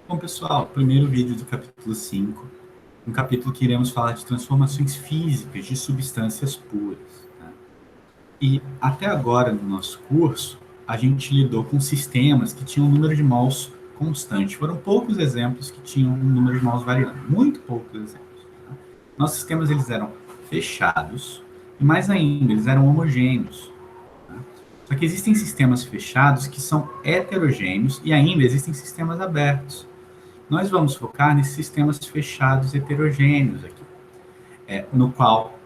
Bom, pessoal, primeiro vídeo do capítulo 5, um capítulo que iremos falar de transformações físicas de substâncias puras. Né? E até agora, no nosso curso, a gente lidou com sistemas que tinham um número de mols constante. Foram poucos exemplos que tinham um número de mols variando, muito poucos exemplos. Né? Nossos sistemas eles eram fechados, e mais ainda, eles eram homogêneos. Né? Só que existem sistemas fechados que são heterogêneos e ainda existem sistemas abertos. Nós vamos focar nesses sistemas fechados heterogêneos aqui, no qual,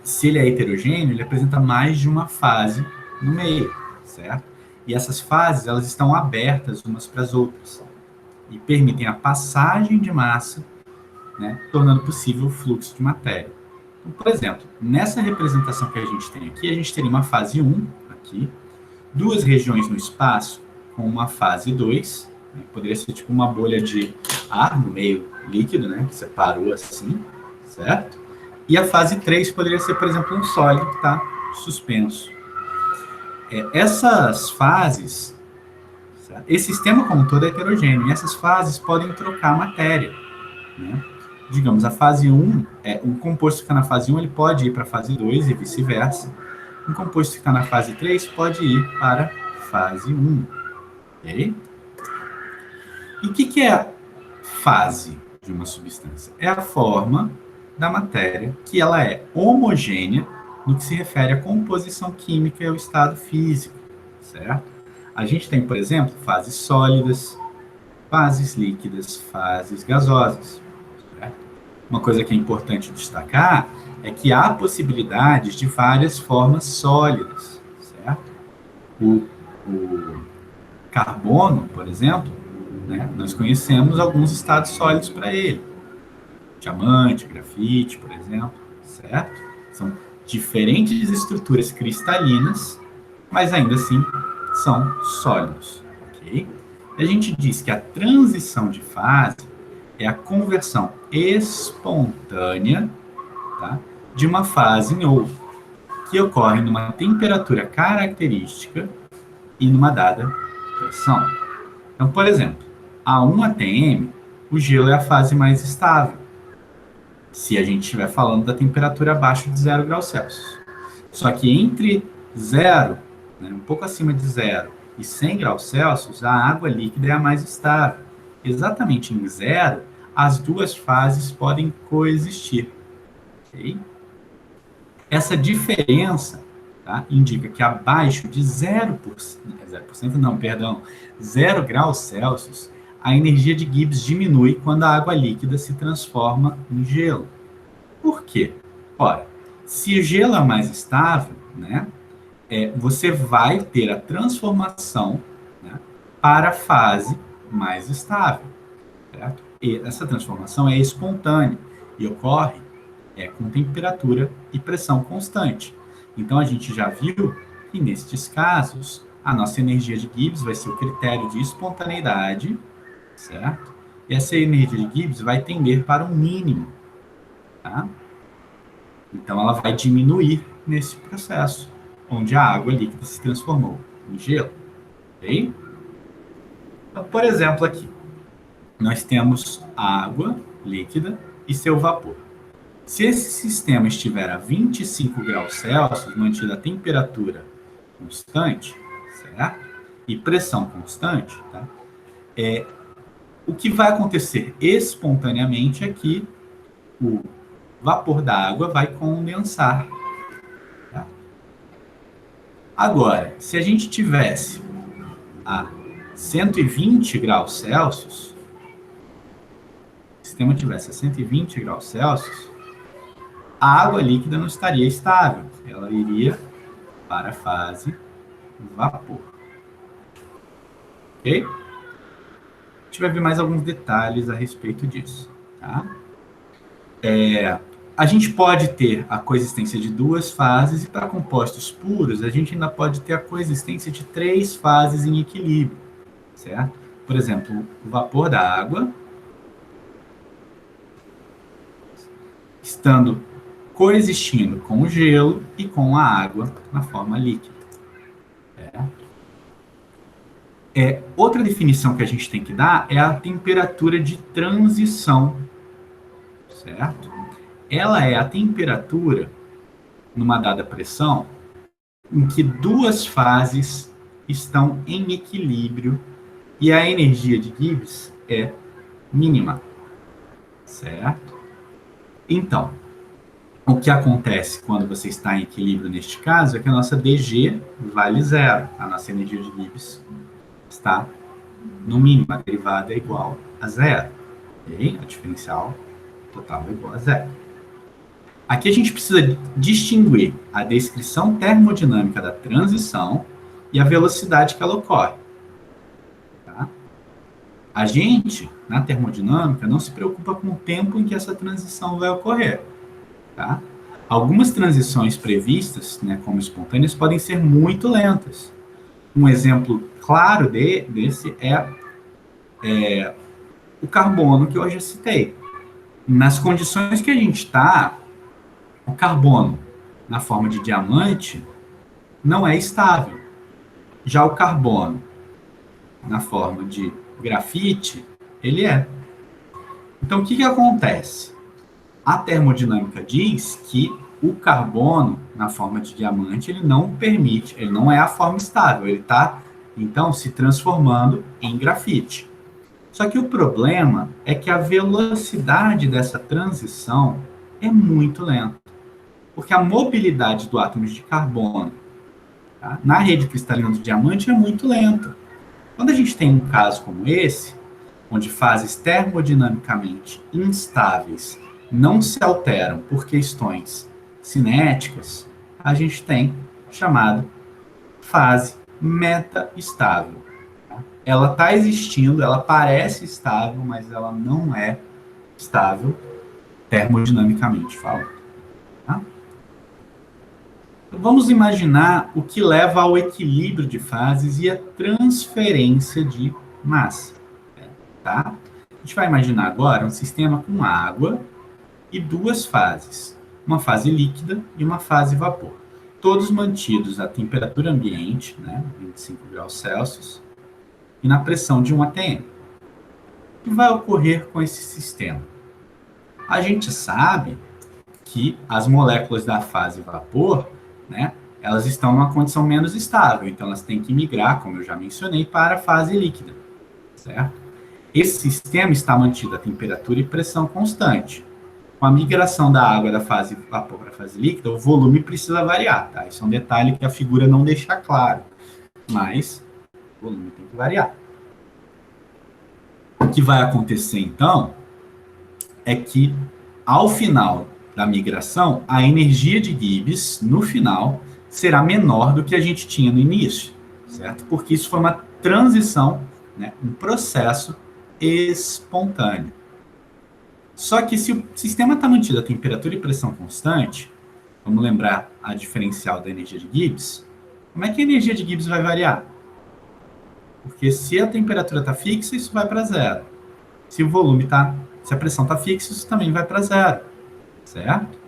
se ele é heterogêneo, ele apresenta mais de uma fase no meio, certo? E essas fases, elas estão abertas umas para as outras e permitem a passagem de massa, né, tornando possível o fluxo de matéria. Então, por exemplo, nessa representação que a gente tem aqui, a gente teria uma fase 1 aqui, duas regiões no espaço com uma fase 2, né, poderia ser tipo uma bolha de ar no meio líquido, né, que separou assim, certo? E a fase 3 poderia ser, por exemplo, um sólido que está suspenso. Essas fases, certo? Esse sistema como um todo é heterogêneo, e essas fases podem trocar matéria. Né? Digamos, a fase 1, um composto que está na fase 1, ele pode ir para a fase 2 e vice-versa. Um composto que está na fase 3 pode ir para a fase 1. Okay? E o que é a fase de uma substância? É a forma da matéria que ela é homogênea no que se refere à composição química e ao estado físico, certo? A gente tem, por exemplo, fases sólidas, fases líquidas, fases gasosas. Certo? Uma coisa que é importante destacar é que há possibilidades de várias formas sólidas, certo? O carbono, por exemplo, né, nós conhecemos alguns estados sólidos para ele. Diamante, grafite, por exemplo, certo? São diferentes estruturas cristalinas, mas ainda assim são sólidos, ok? E a gente diz que a transição de fase é a conversão espontânea, tá, de uma fase em outra, que ocorre numa temperatura característica e numa dada pressão. Então, por exemplo, a 1 atm, o gelo é a fase mais estável, se a gente estiver falando da temperatura abaixo de 0 graus Celsius. Só que entre 0, né, um pouco acima de 0, e 100 graus Celsius, a água líquida é a mais estável. Exatamente em 0, as duas fases podem coexistir. Okay? Essa diferença, tá, indica que abaixo de 0%, não, perdão, 0 graus Celsius, a energia de Gibbs diminui quando a água líquida se transforma em gelo. Por quê? Ora, se o gelo é mais estável, né, você vai ter a transformação, né, para a fase mais estável. Certo? E essa transformação é espontânea e ocorre com temperatura e pressão constante. Então, a gente já viu que, nestes casos, a nossa energia de Gibbs vai ser o critério de espontaneidade, certo? E essa energia de Gibbs vai tender para um mínimo, tá? Então, ela vai diminuir nesse processo, onde a água líquida se transformou em gelo, ok? Então, por exemplo, aqui, nós temos água líquida e seu vapor. Se esse sistema estiver a 25 graus Celsius, mantida a temperatura constante, certo? E pressão constante, tá? O que vai acontecer espontaneamente é que o vapor da água vai condensar. Tá? Agora, se a gente tivesse a 120 graus Celsius, se o sistema tivesse a 120 graus Celsius, a água líquida não estaria estável, ela iria para a fase vapor. Ok? A gente vai ver mais alguns detalhes a respeito disso. Tá? A gente pode ter a coexistência de duas fases, e para compostos puros, a gente ainda pode ter a coexistência de três fases em equilíbrio. Certo? Por exemplo, o vapor da água, estando coexistindo com o gelo e com a água na forma líquida. Outra definição que a gente tem que dar é a temperatura de transição, certo? Ela é a temperatura, numa dada pressão, em que duas fases estão em equilíbrio e a energia de Gibbs é mínima, certo? Então, o que acontece quando você está em equilíbrio neste caso é que a nossa DG vale zero, a nossa energia de Gibbs está no mínimo, a derivada é igual a zero, ok? A diferencial total é igual a zero. Aqui a gente precisa distinguir a descrição termodinâmica da transição e a velocidade que ela ocorre. Tá? A gente, na termodinâmica, não se preocupa com o tempo em que essa transição vai ocorrer. Tá? Algumas transições previstas, né, como espontâneas, podem ser muito lentas. Um exemplo claro desse é o carbono que eu já citei. Nas condições que a gente está, o carbono na forma de diamante não é estável. Já o carbono na forma de grafite, ele é. Então, o que acontece? A termodinâmica diz que o carbono, na forma de diamante, ele não permite, ele não é a forma estável, ele está, então, se transformando em grafite. Só que o problema é que a velocidade dessa transição é muito lenta, porque a mobilidade do átomo de carbono, tá, na rede cristalina do diamante é muito lenta. Quando a gente tem um caso como esse, onde fases termodinamicamente instáveis não se alteram por questões cinéticas, a gente tem chamado fase meta-estável. Tá? Ela está existindo, ela parece estável, mas ela não é estável termodinamicamente falando. Tá? Então, vamos imaginar o que leva ao equilíbrio de fases e a transferência de massa. Tá? A gente vai imaginar agora um sistema com água e duas fases, uma fase líquida e uma fase vapor, todos mantidos à temperatura ambiente, né, 25 graus Celsius, e na pressão de 1 atm. O que vai ocorrer com esse sistema? A gente sabe que as moléculas da fase vapor, né, elas estão numa condição menos estável, então elas têm que migrar, como eu já mencionei, para a fase líquida, certo? Esse sistema está mantido a temperatura e pressão constante. Com a migração da água da fase vapor para a fase líquida, o volume precisa variar, tá? Isso é um detalhe que a figura não deixa claro, mas o volume tem que variar. O que vai acontecer, então, é que, ao final da migração, a energia de Gibbs, no final, será menor do que a gente tinha no início, certo? Porque isso foi uma transição, né, um processo espontâneo. Só que se o sistema está mantido a temperatura e pressão constante, vamos lembrar a diferencial da energia de Gibbs, como é que a energia de Gibbs vai variar? Porque se a temperatura está fixa, isso vai para zero. Se o volume está, se a pressão está fixa, isso também vai para zero, certo?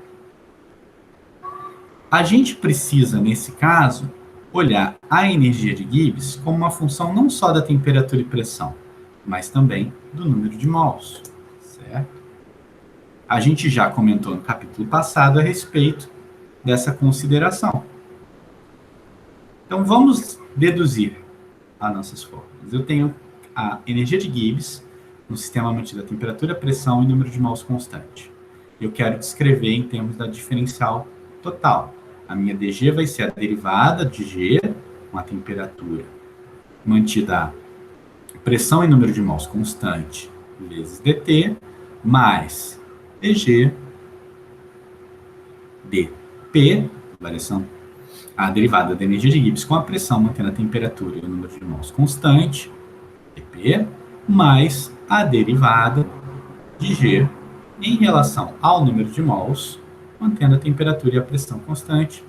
A gente precisa, nesse caso, olhar a energia de Gibbs como uma função não só da temperatura e pressão, mas também do número de mols, certo? A gente já comentou no capítulo passado a respeito dessa consideração. Então, vamos deduzir as nossas fórmulas. Eu tenho a energia de Gibbs no sistema mantido a temperatura, pressão e número de mols constante. Eu quero descrever em termos da diferencial total. A minha dG vai ser a derivada de G com a temperatura mantida a pressão e número de mols constante vezes dt, mais dG dP, variação, a derivada da energia de Gibbs com a pressão mantendo a temperatura e o número de mols constante, dP, mais a derivada de G em relação ao número de mols, mantendo a temperatura e a pressão constante,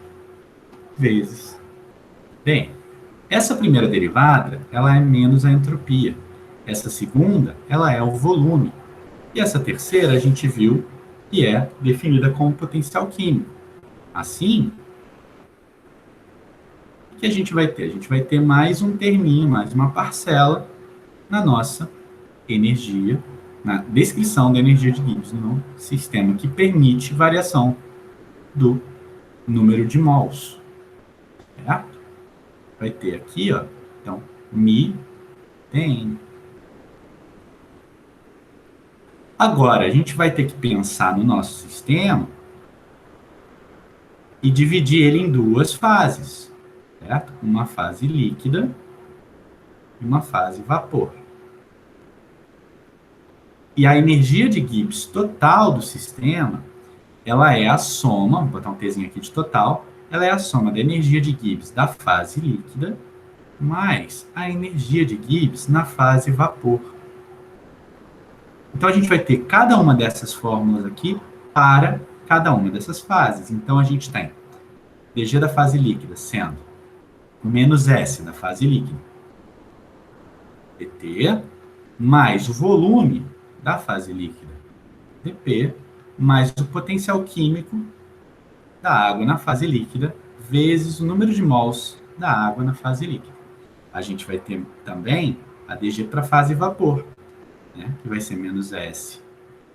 vezes dN. Essa primeira derivada, ela é menos a entropia. Essa segunda, ela é o volume. E essa terceira, a gente viu que é definida como potencial químico. Assim, o que a gente vai ter? A gente vai ter mais um terminho, mais uma parcela na nossa energia, na descrição da energia de Gibbs no sistema, que permite variação do número de mols, certo? Vai ter aqui, ó, então, Mi tem. Agora, a gente vai ter que pensar no nosso sistema e dividir ele em duas fases, certo? Uma fase líquida e uma fase vapor. E a energia de Gibbs total do sistema, ela é a soma, vou botar um Tzinho aqui de total, ela é a soma da energia de Gibbs da fase líquida mais a energia de Gibbs na fase vapor. Então, a gente vai ter cada uma dessas fórmulas aqui para cada uma dessas fases. Então, a gente tem dg da fase líquida sendo menos S da fase líquida, dt, mais o volume da fase líquida, dp, mais o potencial químico da água na fase líquida, vezes o número de mols da água na fase líquida. A gente vai ter também a dg para a fase vapor, né, que vai ser menos S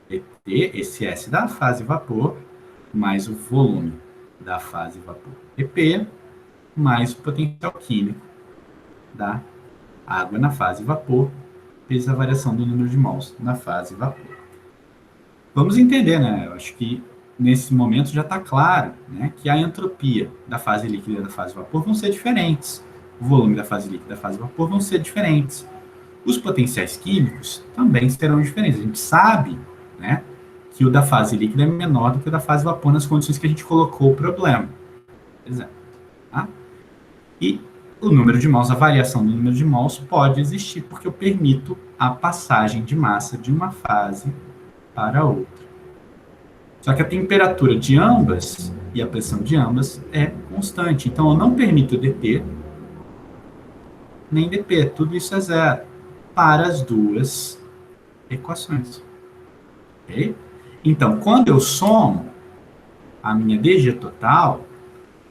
dt, esse S da fase vapor, mais o volume da fase vapor, dp, mais o potencial químico da água na fase vapor, vezes a variação do número de mols na fase vapor. Vamos entender, né? Eu acho que nesse momento já está claro, né, que a entropia da fase líquida e da fase vapor vão ser diferentes. O volume da fase líquida e da fase vapor vão ser diferentes. Os potenciais químicos também serão diferentes. A gente sabe, né, que o da fase líquida é menor do que o da fase vapor nas condições que a gente colocou o problema. Exato. Tá? E o número de mols, a variação do número de mols pode existir porque eu permito a passagem de massa de uma fase para outra. Só que a temperatura de ambas e a pressão de ambas é constante. Então, eu não permito dt nem dp. Tudo isso é zero para as duas equações. Ok? Então, quando eu somo a minha dg total,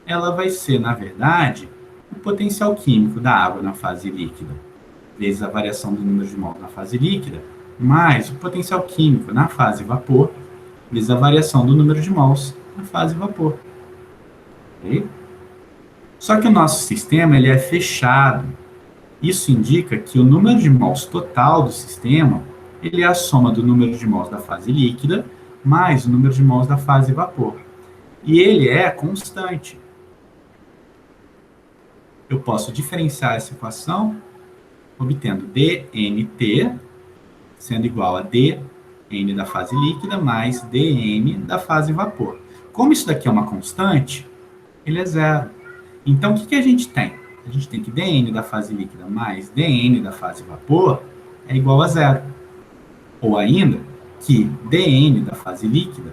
ela vai ser, na verdade, o potencial químico da água na fase líquida, vezes a variação do número de mols na fase líquida, mais o potencial químico na fase vapor, vezes a variação do número de mols na fase vapor. Okay? Só que o nosso sistema ele é fechado. Isso indica que o número de mols total do sistema ele é a soma do número de mols da fase líquida mais o número de mols da fase vapor. E ele é constante. Eu posso diferenciar essa equação obtendo dNt sendo igual a dN da fase líquida mais dN da fase vapor. Como isso daqui é uma constante, ele é zero. Então, o que a gente tem? A gente tem que dN da fase líquida mais dN da fase vapor é igual a zero. Ou ainda, que dN da fase líquida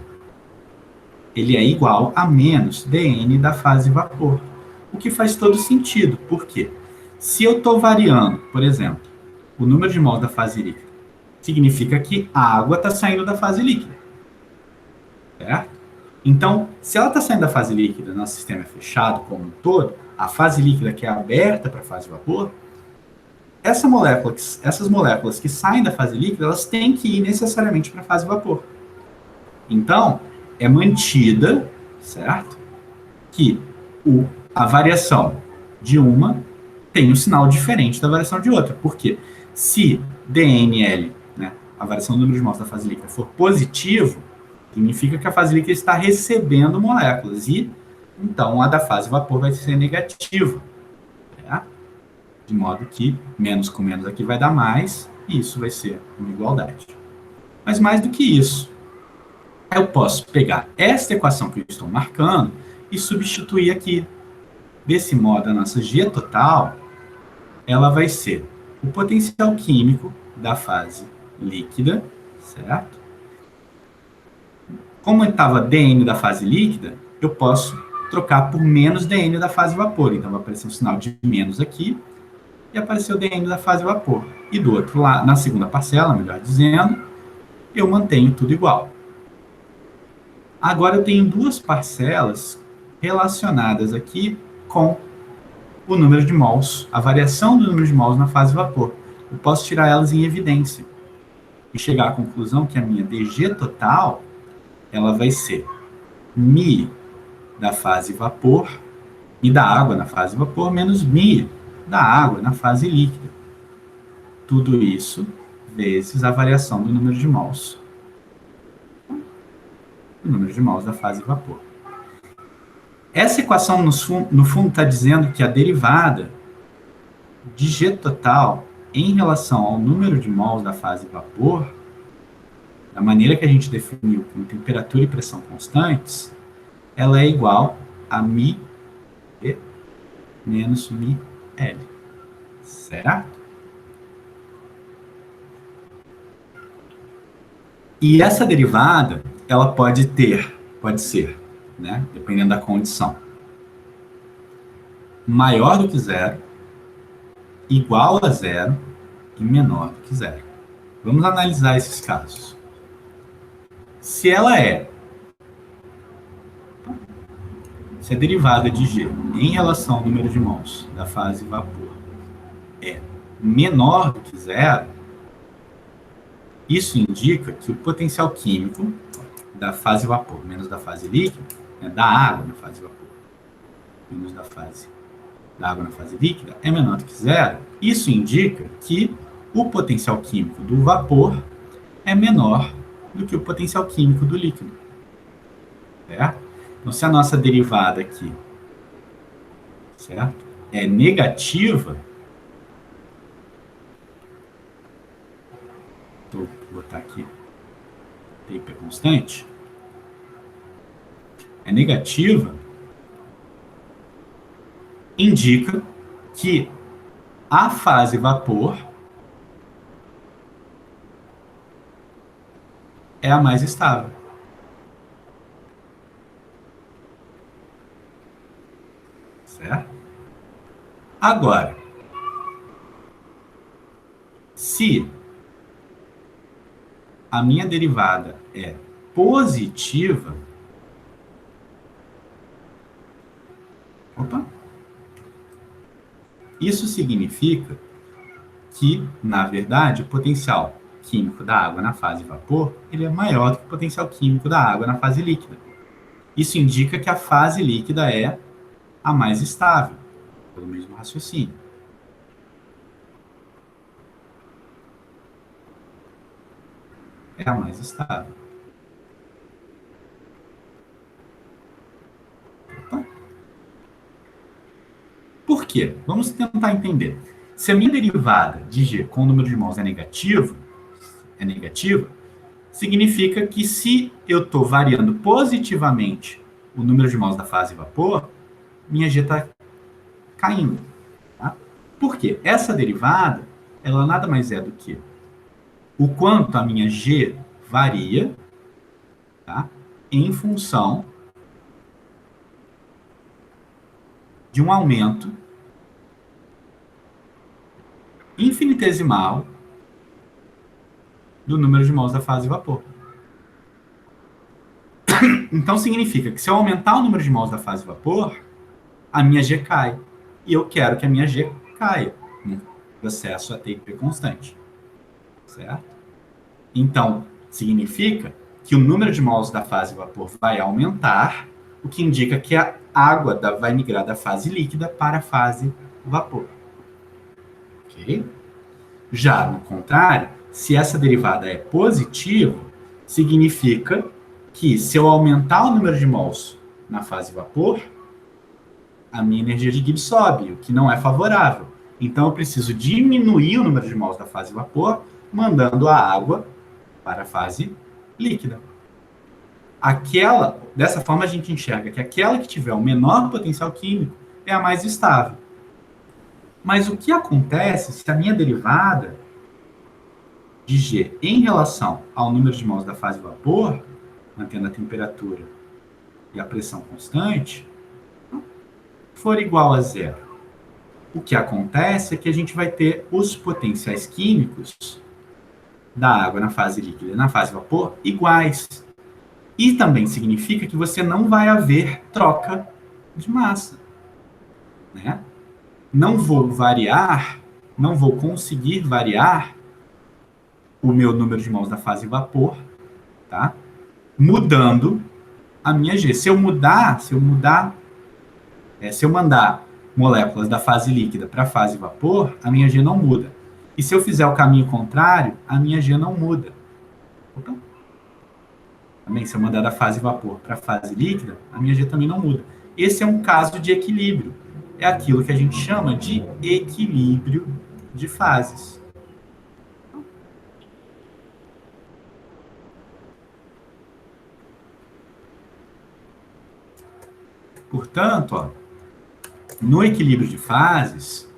ele é igual a menos dN da fase vapor. O que faz todo sentido. Por quê? Se eu estou variando, por exemplo, o número de mols da fase líquida, significa que a água está saindo da fase líquida. Certo? Então, se ela está saindo da fase líquida, nosso sistema é fechado como um todo, a fase líquida que é aberta para a fase vapor, essas moléculas que saem da fase líquida, elas têm que ir necessariamente para a fase vapor. Então, é mantida, certo? Que a variação de uma tem um sinal diferente da variação de outra. Por quê? Se DNL, né, a variação do número de mols da fase líquida, for positivo, significa que a fase líquida está recebendo moléculas. E, então, a da fase vapor vai ser negativa. Né? De modo que menos com menos aqui vai dar mais, e isso vai ser uma igualdade. Mas mais do que isso, eu posso pegar esta equação que eu estou marcando e substituir aqui. Desse modo, a nossa G total, ela vai ser o potencial químico da fase líquida, certo? Como estava dN da fase líquida, eu posso trocar por menos dN da fase vapor. Então, vai aparecer um sinal de menos aqui e apareceu o dN da fase vapor. E do outro lado, na segunda parcela, melhor dizendo, eu mantenho tudo igual. Agora eu tenho duas parcelas relacionadas aqui com o número de mols, a variação do número de mols na fase vapor. Eu posso tirar elas em evidência e chegar à conclusão que a minha DG total ela vai ser μ da fase vapor e da água na fase vapor menos μ da água na fase líquida. Tudo isso vezes a variação do número de mols. O número de mols da fase vapor. Essa equação, no fundo, está dizendo que a derivada de G total em relação ao número de mols da fase vapor, da maneira que a gente definiu com temperatura e pressão constantes, ela é igual a μ E menos μ L. Certo? E essa derivada, ela pode ser, né, dependendo da condição, maior do que zero, igual a zero e menor do que zero. Vamos analisar esses casos. Se a derivada de G em relação ao número de mols da fase vapor é menor do que zero, isso indica que o potencial químico da fase vapor menos da fase líquida, né, da água na fase vapor menos da água na fase líquida, é menor do que zero. Isso indica que o potencial químico do vapor é menor do que o potencial químico do líquido. Certo? Então, se a nossa derivada aqui, certo, é negativa, vou botar aqui paper constante, é negativa, indica que a fase vapor é a mais estável. Certo? Agora, se a minha derivada é positiva, isso significa que, na verdade, o potencial químico da água na fase vapor ele é maior do que o potencial químico da água na fase líquida. Isso indica que a fase líquida é a mais estável, pelo mesmo raciocínio. É a mais estável. Por quê? Vamos tentar entender. Se a minha derivada de G com o número de mols é negativa, significa que se eu estou variando positivamente o número de mols da fase vapor, minha G está caindo. Tá? Por quê? Essa derivada, ela nada mais é do que o quanto a minha G varia, tá, em função de um aumento infinitesimal do número de mols da fase vapor. Então significa que se eu aumentar o número de mols da fase vapor, a minha G cai. E eu quero que a minha G caia no processo ATP constante. Certo? Então, significa que o número de mols da fase vapor vai aumentar, o que indica que a água vai migrar da fase líquida para a fase vapor. Ok? Já, no contrário, se essa derivada é positiva, significa que se eu aumentar o número de mols na fase vapor, a minha energia de Gibbs sobe, o que não é favorável. Então, eu preciso diminuir o número de mols da fase vapor, mandando a água para a fase líquida. Dessa forma, a gente enxerga que aquela que tiver o menor potencial químico é a mais estável. Mas o que acontece se a minha derivada de G em relação ao número de mols da fase vapor, mantendo a temperatura e a pressão constante, for igual a zero? O que acontece é que a gente vai ter os potenciais químicos da água na fase líquida e na fase vapor iguais. E também significa que você não vai haver troca de massa, né? não vou variar, não vou conseguir variar o meu número de mãos da fase vapor, tá? Mudando a minha G. Se eu mandar moléculas da fase líquida para a fase vapor, a minha G não muda. E se eu fizer o caminho contrário, a minha G não muda. Opa. Também, se eu mandar da fase vapor para a fase líquida, a minha G também não muda. Esse é um caso de equilíbrio. É aquilo que a gente chama de equilíbrio de fases. Portanto, ó, no equilíbrio de fases,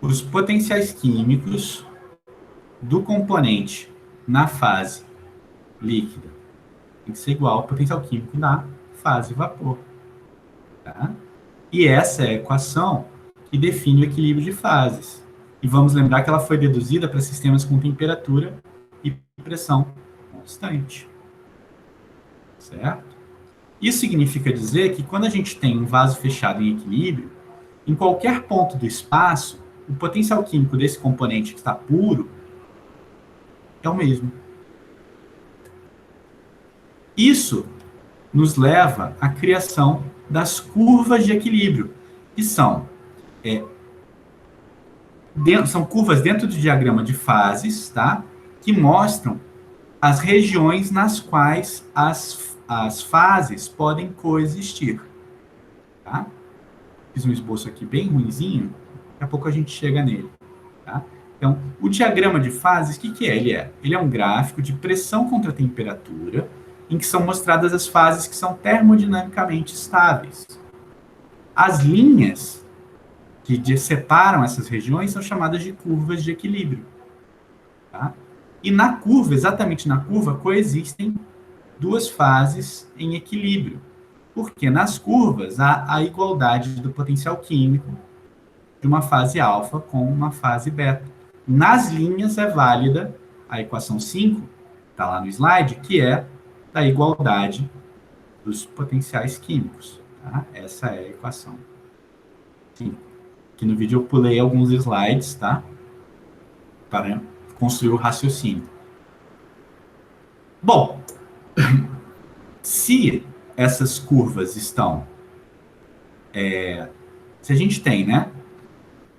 os potenciais químicos do componente na fase líquida tem que ser igual ao potencial químico na fase vapor. Tá? E essa é a equação que define o equilíbrio de fases. E vamos lembrar que ela foi deduzida para sistemas com temperatura e pressão constante. Certo? Isso significa dizer que quando a gente tem um vaso fechado em equilíbrio, em qualquer ponto do espaço, o potencial químico desse componente que está puro é o mesmo. Isso nos leva à criação das curvas de equilíbrio, que são curvas dentro do diagrama de fases, tá? Que mostram as regiões nas quais as fases podem coexistir. Tá? Fiz um esboço aqui bem ruinzinho, daqui a pouco a gente chega nele. Tá? Então, o diagrama de fases, o que é? Ele é um gráfico de pressão contra temperatura, em que são mostradas as fases que são termodinamicamente estáveis. As linhas que separam essas regiões são chamadas de curvas de equilíbrio. Tá? E na curva, exatamente na curva, coexistem duas fases em equilíbrio. Porque nas curvas há a igualdade do potencial químico de uma fase alfa com uma fase beta. Nas linhas é válida a equação 5, está lá no slide, que é da igualdade dos potenciais químicos. Tá? Essa é a equação 5. Aqui no vídeo eu pulei alguns slides, tá? Para construir o raciocínio. Bom, se essas curvas estão... se a gente tem, né,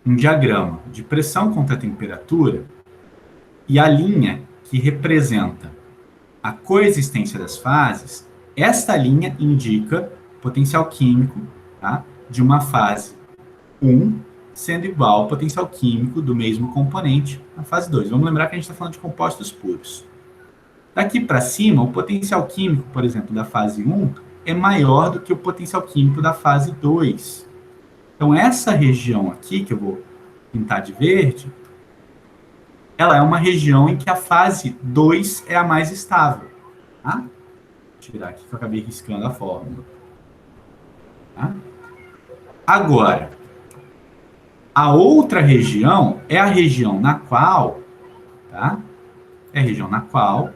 um diagrama de pressão contra temperatura e a linha que representa a coexistência das fases, esta linha indica o potencial químico, tá, de uma fase 1 sendo igual ao potencial químico do mesmo componente na fase 2. Vamos lembrar que a gente está falando de compostos puros. Daqui para cima, o potencial químico, por exemplo, da fase 1 é maior do que o potencial químico da fase 2. Então, essa região aqui, que eu vou pintar de verde, ela é uma região em que a fase 2 é a mais estável. Tá? Vou tirar aqui que eu acabei riscando a fórmula. Tá? Agora, a outra região é a região na qual, tá? É a região na qual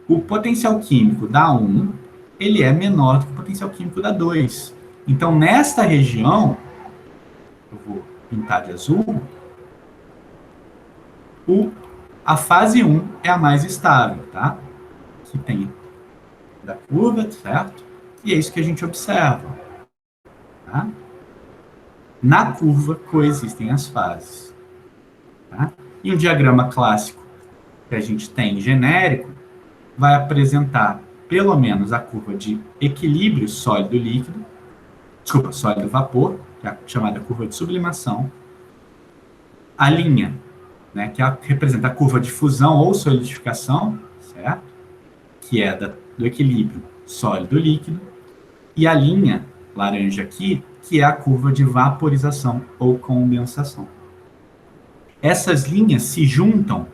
o potencial químico da 1 ele é menor do que o potencial químico da 2. Então, nesta região, eu vou pintar de azul, a fase 1 é a mais estável, tá? Aqui tem da curva, certo? E é isso que a gente observa. Tá? Na curva coexistem as fases. Tá? E um diagrama clássico que a gente tem genérico vai apresentar pelo menos a curva de equilíbrio sólido-líquido, desculpa, sólido-vapor, que é a chamada curva de sublimação, a linha, né, que representa a curva de fusão ou solidificação, certo? Que é do equilíbrio sólido-líquido, e a linha laranja aqui, que é a curva de vaporização ou condensação. Essas linhas se juntam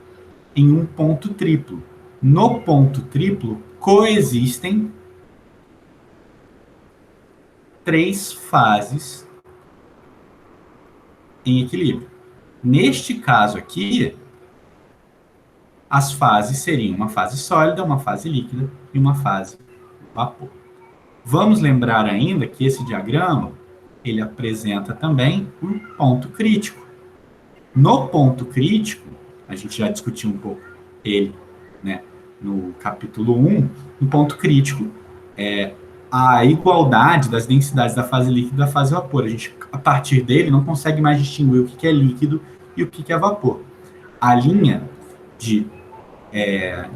em um ponto triplo. No ponto triplo coexistem 3 fases em equilíbrio. Neste caso aqui, as fases seriam uma fase sólida, uma fase líquida e uma fase vapor. Vamos lembrar ainda que esse diagrama, ele apresenta também um ponto crítico. No ponto crítico, a gente já discutiu um pouco ele, né, no capítulo 1, no ponto crítico, a igualdade das densidades da fase líquida e da fase vapor. A gente, a partir dele, não consegue mais distinguir o que é líquido e o que é vapor. A linha de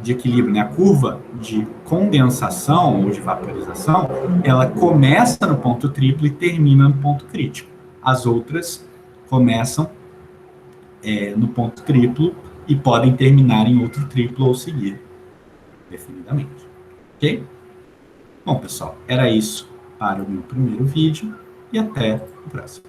equilíbrio, né? A curva de condensação ou de vaporização, ela começa no ponto triplo e termina no ponto crítico. As outras começam no ponto triplo e podem terminar em outro triplo ou seguir definidamente. Ok? Bom, pessoal, era isso para o meu primeiro vídeo e até o próximo.